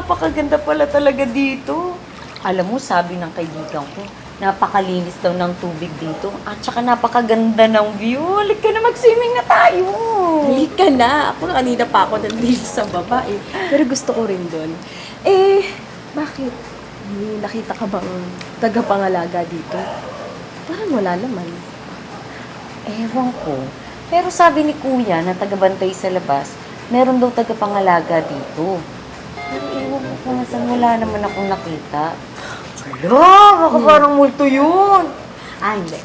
napakaganda pala talaga dito. Alam mo, sabi ng kaibigan ko, napakalinis daw ng tubig dito. At saka napakaganda ng view. Halika na, mag-swimming na tayo. Halika na. Ako kanina pa ako nandito sa baba eh. Pero gusto ko rin doon. Bakit? May nakita ka bang tagapangalaga dito? Parang wala naman. Ewan ko. Pero sabi ni Kuya na tagabantay sa labas, meron daw tagapangalaga dito. Pero ewan ko kung saan, wala naman akong nakita. Hala, baka parang multo yun. Hindi.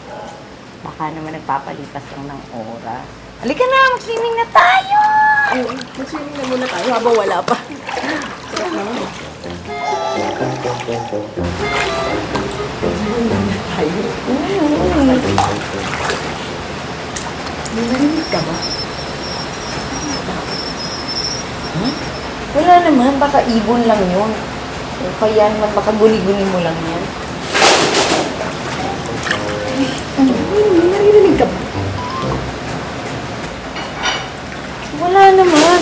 Baka naman nagpapalipas lang ng oras. Halika na, mag-swimming na tayo! Mag-swimming na muna tayo habang wala pa. May narinig ka ba? Wala naman, baka ibon lang yun. O kaya naman, baka guni-guni mo lang yan. May naririnig ka ba? Wala naman.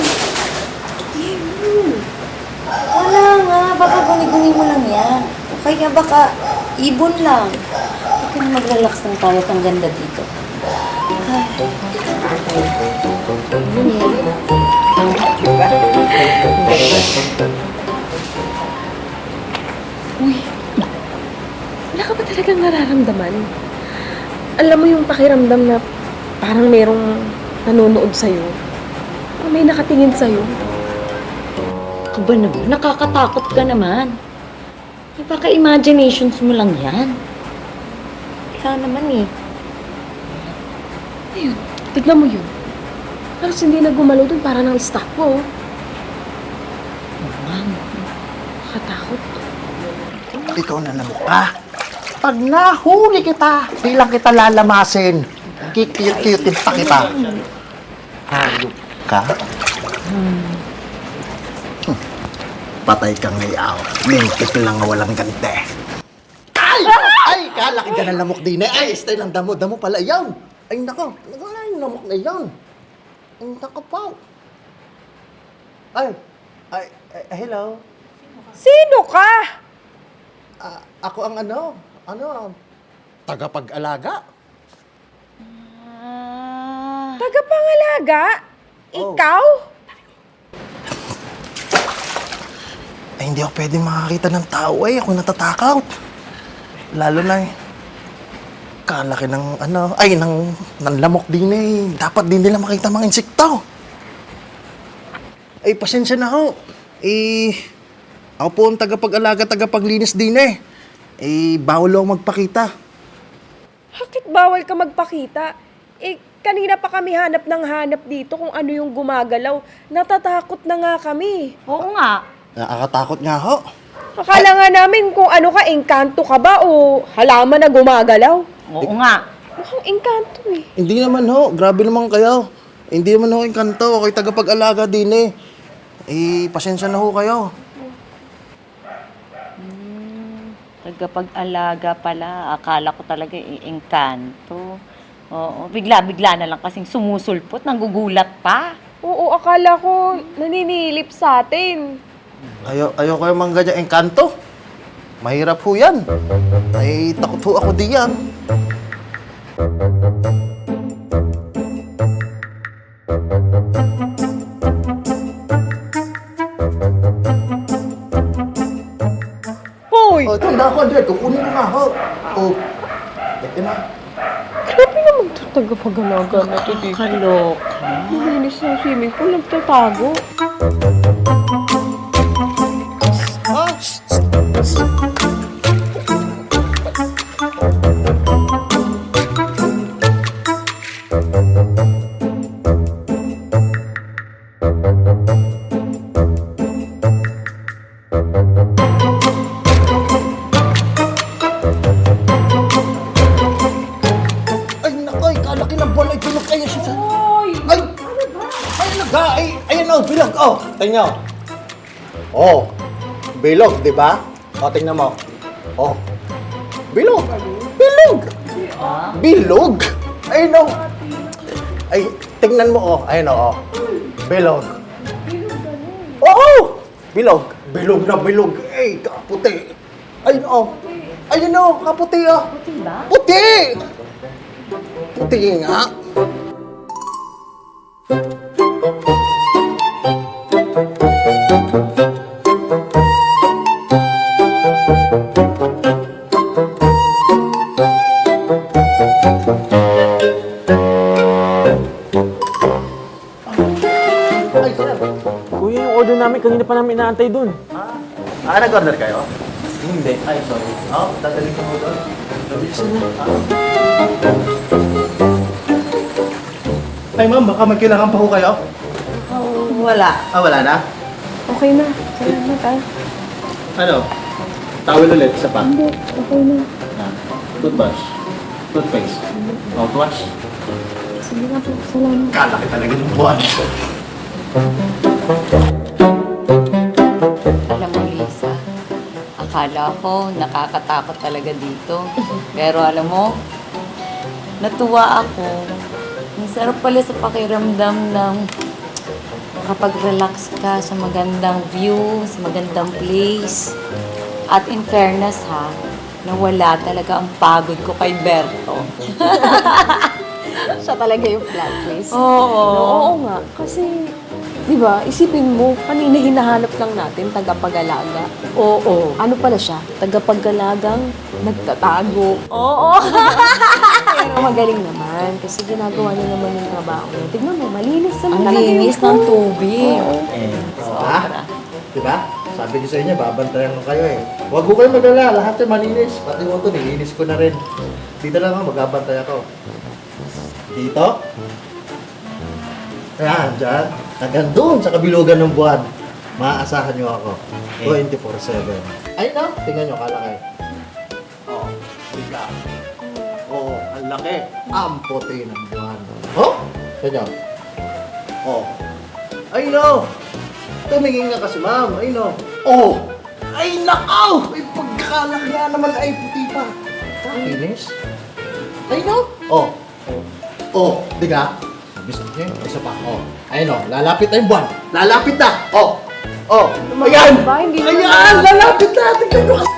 Wala nga, baka guni-guni mo lang yan. O kaya baka ibon lang. Baka na mag-relax lang tayo, ang ganda dito. Uy, wala ka ba talagang nararamdaman? Alam mo yung pakiramdam na parang merong nanonood sa'yo? Parang may nakatingin sa'yo? Ikaw ba naman? Nakakatakot ka naman. Eh, baka imaginations mo lang yan. Kaya naman eh. Ayun, tignan mo yun. Halos hindi na gumalaw dun para nang stock ko. Nakatakot. Ikaw na naman ka. Pag nahuli kita, di lang kita lalamasin. Kikiyot-kiyotin pa kita. Hayop ka? Patay ka ngayaw. Mintis lang nga walang gante. Ay! Ay! Kalaki ka ng lamok din eh. Ay! Stay lang damo. Damo pala yan. Ay, nako. Wala yung lamok na yan. Ay, nako pa. Ay, hello. Sino ka? Ako ang tagapag-alaga. Tagapangalaga? Oh. Ikaw? Ay, hindi ako pwedeng makakita ng tao eh. Ako natatakot. Lalo na kalaki ng ng lamok din eh. Dapat din nila makita mga insekto. Ay, pasensya na ho. Ako po ang tagapag-alaga, tagapaglinis din eh. Bawal ako magpakita. Bakit bawal ka magpakita? Kanina pa kami hanap ng hanap dito kung ano yung gumagalaw. Natatakot na nga kami. Oo nga. Nakakatakot nga ho. Akala nga namin kung ano ka, engkanto ka ba o halaman na gumagalaw. Oo nga. Mukhang engkanto eh. Hindi naman ho. Grabe naman kayo. Hindi naman ho yung kanto. Ako'y tagapag-alaga din eh. Pasensya na ho kayo. Tagapag-alaga pala. Akala ko talaga engkanto. Oo, bigla-bigla na lang kasing sumusulpot, nanggugulat pa. Oo, akala ko naninilip sa atin. Ayaw kayo mangga dyan engkanto. Mahirap ho yan. Ay, takot ho ako diyan. Hoy! Tanda ko, Andres. Kukunin ko nga ho. Ito na. Grabe naman ito tagapag-alaga na ito dito. Kaloka. Malinis ng swimming pool, nagtatago. Ay, nakoy, kalaki ng bola. Ay, tulog kayo siya. Ay! Ay, naga! Ay, ayan o, bilog. Tingnan. Bilog, di ba? Tingnan mo. Bilog. Bilog! Bilog? Ayun o. Ay, tingnan mo Ayun o. Bilog. Oo! Bilog. Bilog na bilog. Eh, kaputi. Ayun oh. Ayun oh, kaputi oh. Puti ba? Puti! Puti nga. Ay, sir. Kuya, yung order namin, kanina pa namin inaantay dun. Nag-order kayo? Hindi. Ay, sorry. Dadalhin ko mo doon. Ay, ma'am, baka may kailangan pa ho kayo? Wala. Wala na? Okay na. Salamat ah. Ano? Towel ulit, isa pa. Hindi, okay na. Toothbrush. Toothpaste. Mouthwash. Sige na po, salamat. Kalaki talaga ng buwan. Alam mo, Lisa, akala ko nakakatakot talaga dito. Pero alam mo, natuwa ako. Ang sarap pala sa pakiramdam ng makapag-relax ka sa magandang view, sa magandang place. At in fairness ha, nawala talaga ang pagod ko kay Berto. Siya talaga yung flat place. Oo. Oo nga, kasi, di ba, isipin mo, kanina hinahanap lang natin tagapag-alaga. Oo. Ano pala siya? Tagapag-alagang nagtatago. Oo. Pero magaling naman, kasi ginagawa niya naman yung trabaho niya. Tignan mo, malinis naman Ang talaga linis yung ng pool. tubig. Oo. Sobra. Diba? Sabi ko sa inyo, babantayan ko kayo eh. Huwag ko kayo mag-alala, lahat yung malinis. Pati mo ito, nilinis ko na rin. Dito lang ako, magbabantay ako. Dito. Ayan, dyan. Hanggang doon sa kabilugan ng buwan. Maaasahan nyo ako. 24/7. Ayun na, tingnan nyo, kalaki. Oh, biga. Oo, ang laki. Ang puti ng buwan. Oh, ganyan. Oh. Ayun o. Tumingin nga kasi, ma'am. Ayun o. Oh! Ay, nakaw! May pagkakalaki nga naman ay puti pa. Kinis. Ayun o. Oh. Oh, di ka? Sabi sa inyo, isa pa. Oh. Ayun o, lalapit na yung buwan. Lalapit na. Oh. Oh. Ayan! ba? Hindi naman Ayan! Lalapit na! Tingnan nyo kasi.